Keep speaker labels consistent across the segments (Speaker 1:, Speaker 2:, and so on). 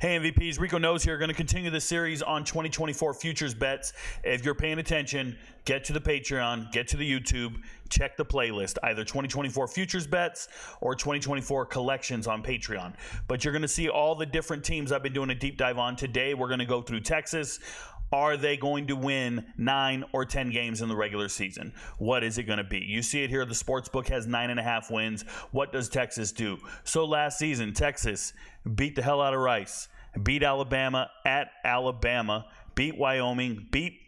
Speaker 1: Hey MVPs, Rico Knows here. Going to continue the series on 2024 futures bets. If you're paying attention, get to the Patreon, get to the YouTube, check the playlist, either 2024 futures bets or 2024 collections on Patreon. But you're going to see all the different teams I've been doing a deep dive on. Today, we're going to go through Texas. Are they going to win 9 or 10 games in the regular season? What is it going to be? You see it here. The sportsbook has 9.5 wins. What does Texas do? So last season, Texas beat the hell out of Rice, beat Alabama at Alabama, beat Wyoming, beat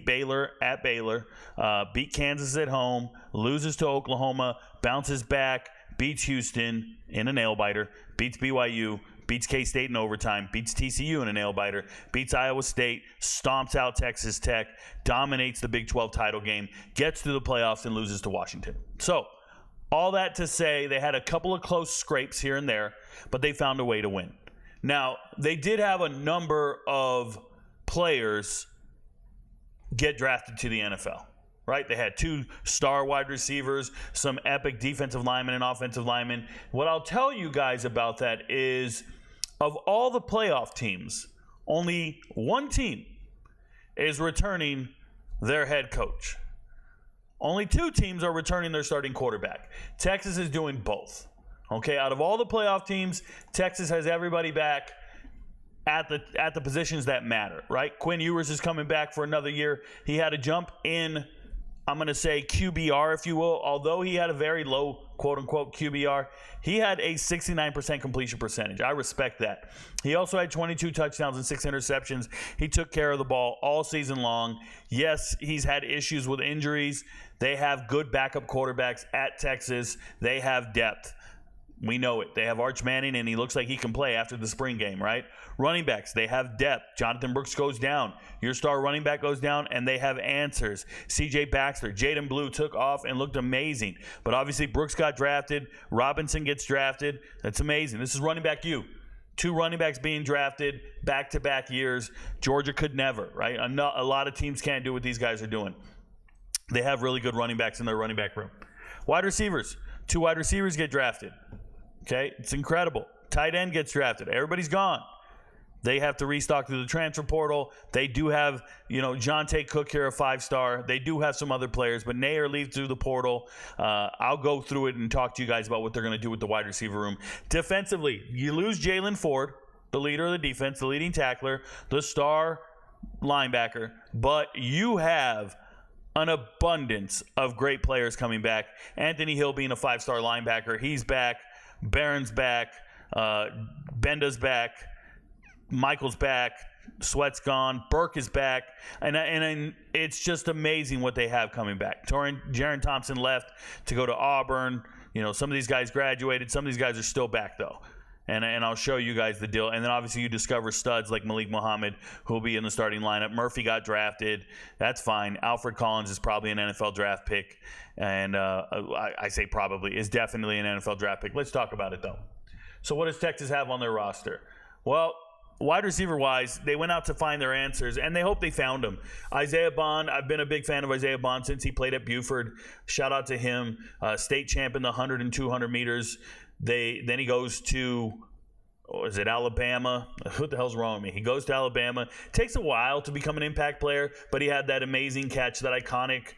Speaker 1: Baylor at Baylor, beat Kansas at home, loses to Oklahoma, bounces back, beats Houston in a nail-biter, beats BYU, beats K-State in overtime, beats TCU in a nail-biter, beats Iowa State, stomps out Texas Tech, dominates the Big 12 title game, gets to the playoffs, and loses to Washington. So, all that to say, they had a couple of close scrapes here and there, but they found a way to win. Now, they did have a number of players get drafted to the NFL. Right? They had 2 star wide receivers, some epic defensive linemen and offensive linemen. What I'll tell you guys about that is, of all the playoff teams, only one team is returning their head coach. Only 2 teams are returning their starting quarterback. Texas is doing both. Okay, out of all the playoff teams, Texas has everybody back at the positions that matter, right? Quinn Ewers is coming back for another year. He had a jump in, I'm going to say QBR, if you will. Although he had a very low, quote-unquote, QBR, he had a 69% completion percentage. I respect that. He also had 22 touchdowns and 6 interceptions. He took care of the ball all season long. Yes, he's had issues with injuries. They have good backup quarterbacks at Texas. They have depth. We know it. They have Arch Manning, and he looks like he can play after the spring game, right? Running backs, they have depth. Jonathan Brooks goes down. Your star running back goes down, and they have answers. C.J. Baxter, Jaden Blue took off and looked amazing. But obviously, Brooks got drafted. Robinson gets drafted. That's amazing. This is running back U. 2 running backs being drafted back-to-back years. Georgia could never, right? A lot of teams can't do what these guys are doing. They have really good running backs in their running back room. Wide receivers. 2 wide receivers get drafted. Okay, it's incredible. Tight end gets drafted. Everybody's gone. They have to restock through the transfer portal. They do have, Jonte Cook here, a 5-star. They do have some other players, but Nair leaves through the portal. I'll go through it and talk to you guys about what they're going to do with the wide receiver room. Defensively, you lose Jalen Ford, the leader of the defense, the leading tackler, the star linebacker, but you have an abundance of great players coming back. Anthony Hill being a 5-star linebacker, he's back. Barron's back, Benda's back, Michael's back, Sweat's gone, Burke is back, and it's just amazing what they have coming back. Jaron Thompson left to go to Auburn. Some of these guys graduated. Some of these guys are still back, though. And I'll show you guys the deal. And then obviously you discover studs like Malik Muhammad, who will be in the starting lineup. Murphy got drafted. That's fine. Alfred Collins is probably an NFL draft pick. And I say probably, is definitely an NFL draft pick. Let's talk about it, though. So what does Texas have on their roster? Well, wide receiver-wise, they went out to find their answers, and they hope they found them. Isaiah Bond, I've been a big fan of Isaiah Bond since he played at Buford. Shout out to him. State champ in the 100 and 200 meters. Then he goes to, is it Alabama? What the hell's wrong with me? He goes to Alabama. Takes a while to become an impact player, but he had that amazing catch, that iconic,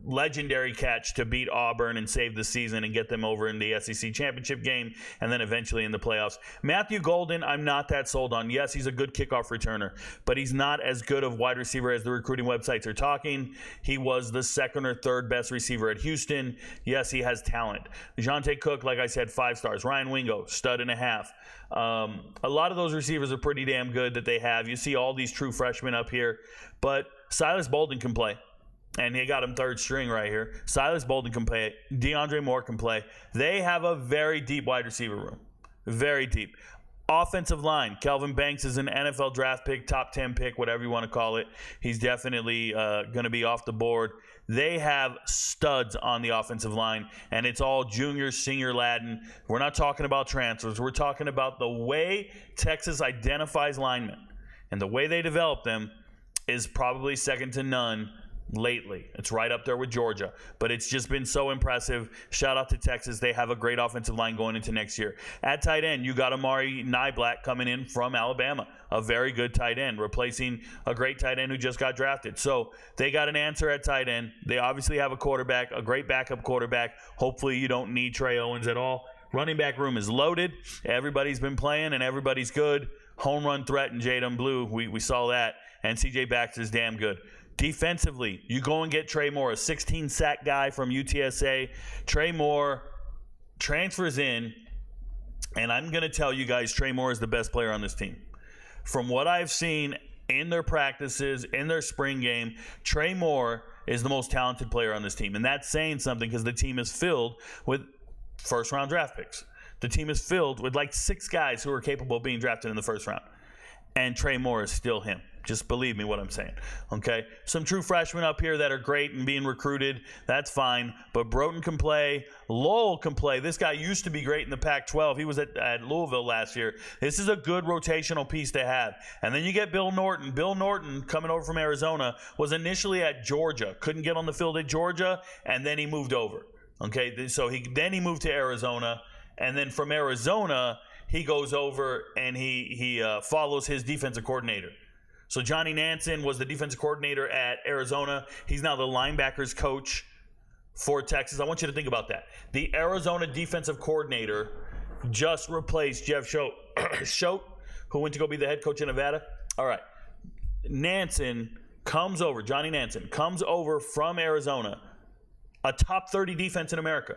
Speaker 1: legendary catch to beat Auburn and save the season and get them over in the SEC championship game and then eventually in the playoffs. Matthew Golden, I'm not that sold on. Yes, he's a good kickoff returner, but he's not as good of wide receiver as the recruiting websites are talking. He was the 2nd or 3rd best receiver at Houston. Yes, he has talent. Jonte Cook, like I said, 5 stars. Ryan Wingo, stud and a half. A lot of those receivers are pretty damn good that they have. You see all these true freshmen up here, but Silas Bolden can play. And he got him 3rd string right here. Silas Bolden can play. DeAndre Moore can play. They have a very deep wide receiver room. Very deep. Offensive line. Kelvin Banks is an NFL draft pick, top 10 pick, whatever you want to call it. He's definitely going to be off the board. They have studs on the offensive line, and it's all junior, senior Latin. We're not talking about transfers. We're talking about the way Texas identifies linemen. And the way they develop them is probably second to none lately. It's right up there with Georgia, but it's just been so impressive. Shout out to Texas. They have a great offensive line going into next year. At tight end, you got Amari Niblack coming in from Alabama, a very good tight end, replacing a great tight end who just got drafted. So they got an answer at tight end. They obviously have a quarterback, a great backup quarterback. Hopefully you don't need Trey Owens at all. Running back room is loaded. Everybody's been playing and everybody's good. Home run threat in Jadon Blue, we saw that. And C.J. Baxter's damn good. Defensively, you go and get Trey Moore, a 16-sack guy from UTSA. Trey Moore transfers in, and I'm going to tell you guys, Trey Moore is the best player on this team. From what I've seen in their practices, in their spring game, Trey Moore is the most talented player on this team. And that's saying something because the team is filled with first-round draft picks. The team is filled with like 6 guys who are capable of being drafted in the first round. And Trey Moore is still him. Just believe me what I'm saying, okay? Some true freshmen up here that are great and being recruited, that's fine. But Broughton can play. Lowell can play. This guy used to be great in the Pac-12. He was at Louisville last year. This is a good rotational piece to have. And then you get Bill Norton. Bill Norton, coming over from Arizona, was initially at Georgia. Couldn't get on the field at Georgia, and then he moved over, okay? So he moved to Arizona, and then from Arizona, he goes over and he follows his defensive coordinator. So Johnny Nansen was the defensive coordinator at Arizona. He's now the linebackers coach for Texas. I want you to think about that. The Arizona defensive coordinator just replaced Jeff Schote, who went to go be the head coach in Nevada. All right. Johnny Nansen comes over from Arizona, a top 30 defense in America,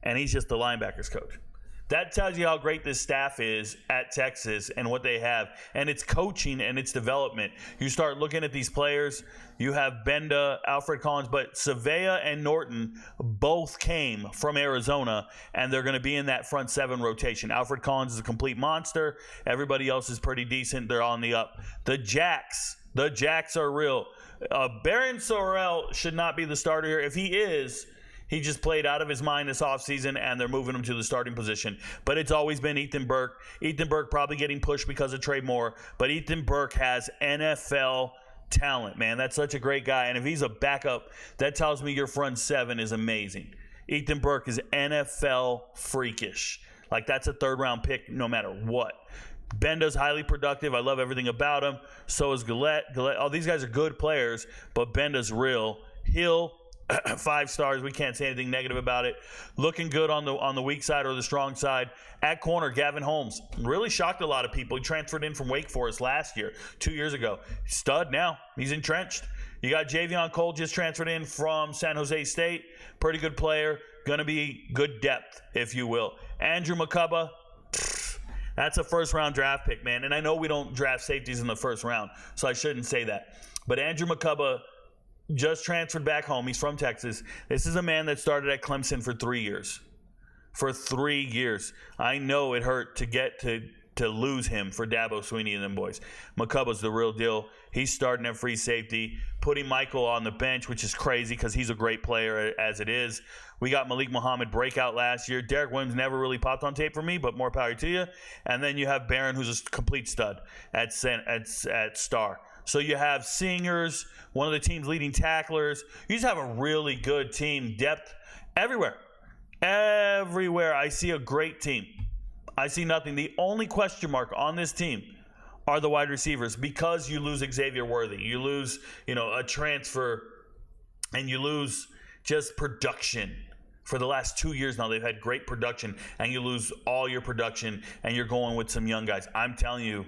Speaker 1: and he's just the linebackers coach. That tells you how great this staff is at Texas and what they have. And it's coaching and it's development. You start looking at these players. You have Benda, Alfred Collins, but Savea and Norton both came from Arizona, and they're going to be in that front 7 rotation. Alfred Collins is a complete monster. Everybody else is pretty decent. They're on the up. The Jacks are real. Baron Sorrell should not be the starter here. If he is, he just played out of his mind this offseason, and they're moving him to the starting position. But it's always been Ethan Burke. Ethan Burke probably getting pushed because of Trey Moore. But Ethan Burke has NFL talent, man. That's such a great guy. And if he's a backup, that tells me your front 7 is amazing. Ethan Burke is NFL freakish. Like, that's a third-round pick no matter what. Benda's highly productive. I love everything about him. So is Gillette. Oh, these guys are good players, but Benda's real. Hill, 5 stars. We can't say anything negative about it. Looking good on the weak side or the strong side. At corner, Gavin Holmes really shocked a lot of people. He transferred in from Wake Forest last year, 2 years ago. Stud now. He's entrenched. You got Javion Cole just transferred in from San Jose State. Pretty good player. Going to be good depth, if you will. Andrew McCubba, that's a first-round draft pick, man. And I know we don't draft safeties in the first round, so I shouldn't say that. But Andrew McCubba just transferred back home. He's from Texas. This is a man that started at Clemson for 3 years. For 3 years. I know it hurt to get to lose him for Dabo Swinney and them boys. McCubba's the real deal. He's starting at free safety, putting Michael on the bench, which is crazy because he's a great player as it is. We got Malik Muhammad breakout last year. Derek Williams never really popped on tape for me, but more power to you. And then you have Barron, who's a complete stud at star. So you have singers, one of the team's leading tacklers. You just have a really good team. Depth everywhere. Everywhere. I see a great team. I see nothing. The only question mark on this team are the wide receivers, because you lose Xavier Worthy. You lose, a transfer, and you lose just production. For the last 2 years now, they've had great production, and you lose all your production, and you're going with some young guys. I'm telling you,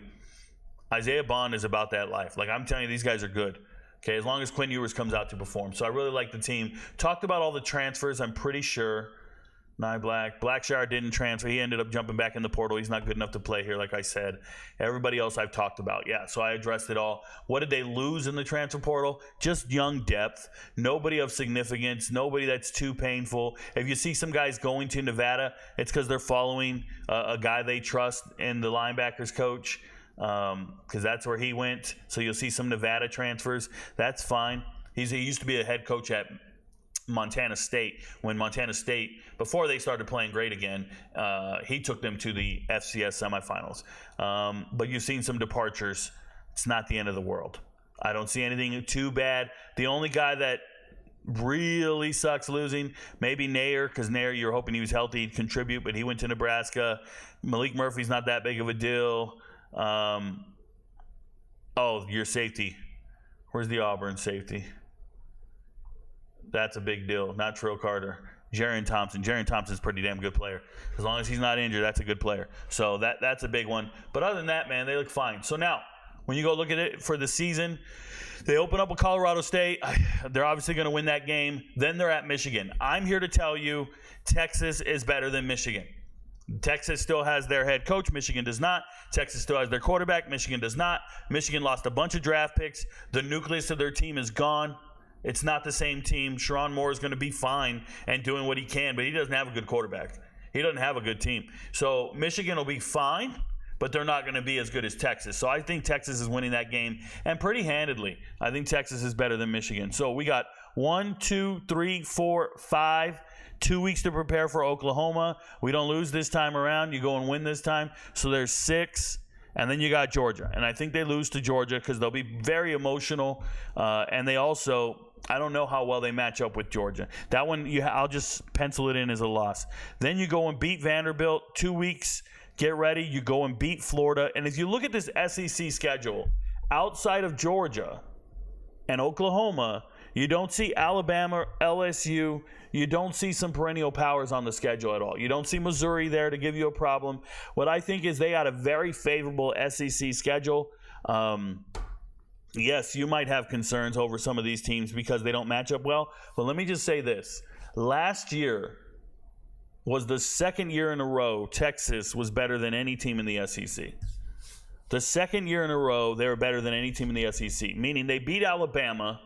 Speaker 1: Isaiah Bond is about that life. Like, I'm telling you, these guys are good. Okay, as long as Quinn Ewers comes out to perform. So I really like the team. Talked about all the transfers, I'm pretty sure. Blackshire didn't transfer. He ended up jumping back in the portal. He's not good enough to play here, like I said. Everybody else I've talked about. Yeah, so I addressed it all. What did they lose in the transfer portal? Just young depth. Nobody of significance. Nobody that's too painful. If you see some guys going to Nevada, it's because they're following a guy they trust in the linebackers coach, because that's where he went. So you'll see some Nevada transfers. That's fine. He used to be a head coach at Montana State. When Montana State, before they started playing great again, he took them to the FCS semifinals. But you've seen some departures. It's not the end of the world. I don't see anything too bad. The only guy that really sucks losing, maybe Nair, because Nair, you're hoping he was healthy, he'd contribute, but he went to Nebraska. Malik Murphy's not that big of a deal. Your safety. Where's the Auburn safety? That's a big deal. Not Trill Carter. Jarian Thompson. Jarian Thompson's a pretty damn good player. As long as he's not injured, that's a good player. So that's a big one. But other than that, man, they look fine. So now, when you go look at it for the season, they open up with Colorado State. They're obviously going to win that game. Then they're at Michigan. I'm here to tell you Texas is better than Michigan. Texas still has their head coach. Michigan does not. Texas still has their quarterback. Michigan does not. Michigan lost a bunch of draft picks. The nucleus of their team is gone. It's not the same team. Sharon Moore is going to be fine and doing what he can, but he doesn't have a good quarterback. He doesn't have a good team. So Michigan will be fine, but they're not going to be as good as Texas. So I think Texas is winning that game, and pretty handedly. I think Texas is better than Michigan. So we got 1, 2, 3, 4, 5, 2 weeks to prepare for Oklahoma. We don't lose this time around. You go and win this time. So there's 6. And then you got Georgia. And I think they lose to Georgia because they'll be very emotional. And they also, I don't know how well they match up with Georgia. That one, I'll just pencil it in as a loss. Then you go and beat Vanderbilt. 2 weeks, get ready. You go and beat Florida. And if you look at this SEC schedule, outside of Georgia and Oklahoma, you don't see Alabama, LSU. You don't see some perennial powers on the schedule at all. You don't see Missouri there to give you a problem. What I think is they got a very favorable SEC schedule. Yes, you might have concerns over some of these teams because they don't match up well. But let me just say this. Last year was the second year in a row Texas was better than any team in the SEC. The second year in a row they were better than any team in the SEC, meaning they beat Alabama,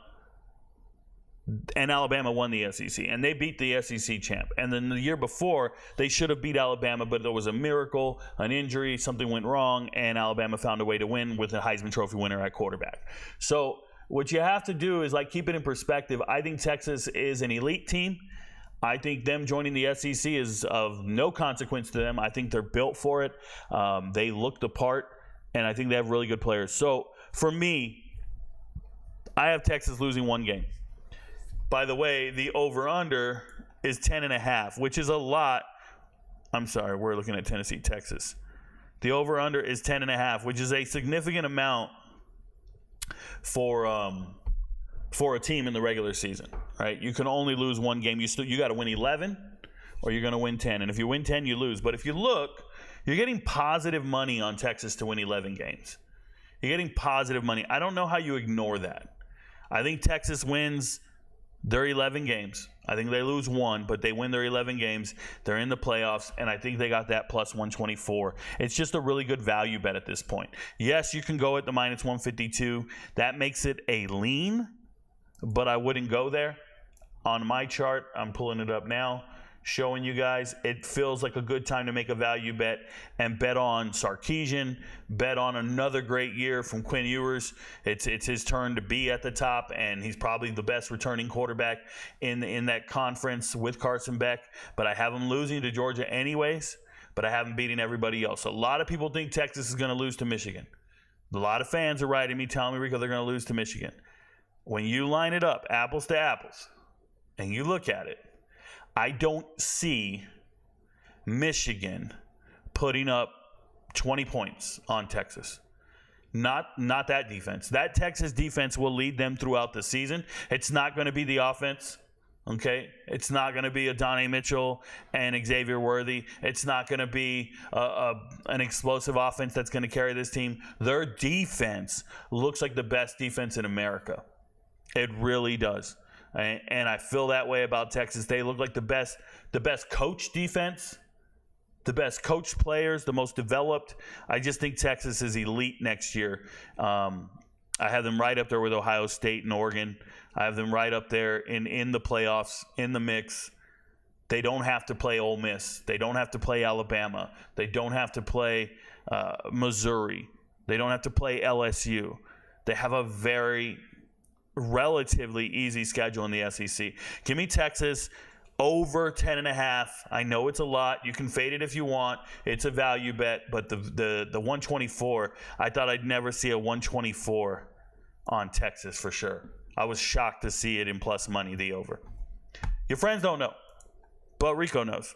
Speaker 1: and Alabama won the SEC, and they beat the SEC champ. And then the year before, they should have beat Alabama, but there was a miracle, an injury, something went wrong, and Alabama found a way to win with a Heisman Trophy winner at quarterback. So what you have to do is keep it in perspective. I think Texas is an elite team. I think them joining the SEC is of no consequence to them. I think they're built for it. They look the part, and I think they have really good players. So for me, I have Texas losing one game. By the way, the over-under is 10.5, which is a lot. I'm sorry, we're looking at Tennessee, Texas. The over-under is 10.5, which is a significant amount for a team in the regular season, right? You can only lose one game. You got to win 11, or you're going to win 10. And if you win 10, you lose. But if you look, you're getting positive money on Texas to win 11 games. You're getting positive money. I don't know how you ignore that. I think Texas wins their 11 games. I think they lose 1, but they win their 11 games. They're in the playoffs, and I think they got that plus 124. It's just a really good value bet at this point. Yes, you can go at the minus 152. That makes it a lean, but I wouldn't go there. On my chart, I'm pulling it up now, showing you guys, it feels like a good time to make a value bet and bet on Sarkisian, bet on another great year from Quinn Ewers. It's his turn to be at the top, and he's probably the best returning quarterback in that conference with Carson Beck. But I have him losing to Georgia anyways, but I have him beating everybody else. A lot of people think Texas is going to lose to Michigan. A lot of fans are writing me, telling me, Rico, they're going to lose to Michigan. When you line it up, apples to apples, and you look at it, I don't see Michigan putting up 20 points on Texas. Not that defense. That Texas defense will lead them throughout the season. It's not going to be the offense, okay? It's not going to be Adonai Mitchell and Xavier Worthy. It's not going to be an explosive offense that's going to carry this team. Their defense looks like the best defense in America. It really does. And I feel that way about Texas. They look like the best coach defense, the best coach players, the most developed. I just think Texas is elite next year. I have them right up there with Ohio State and Oregon. I have them right up there in the playoffs, in the mix. They don't have to play Ole Miss. They don't have to play Alabama. They don't have to play Missouri. They don't have to play LSU. They have a very relatively easy schedule in the SEC. Give me Texas over 10.5. I know it's a lot. You can fade it if you want. It's a value bet, but the 124, I thought I'd never see a 124 on Texas for sure. I was shocked to see it in plus money, the over. Your friends don't know, but Rico knows.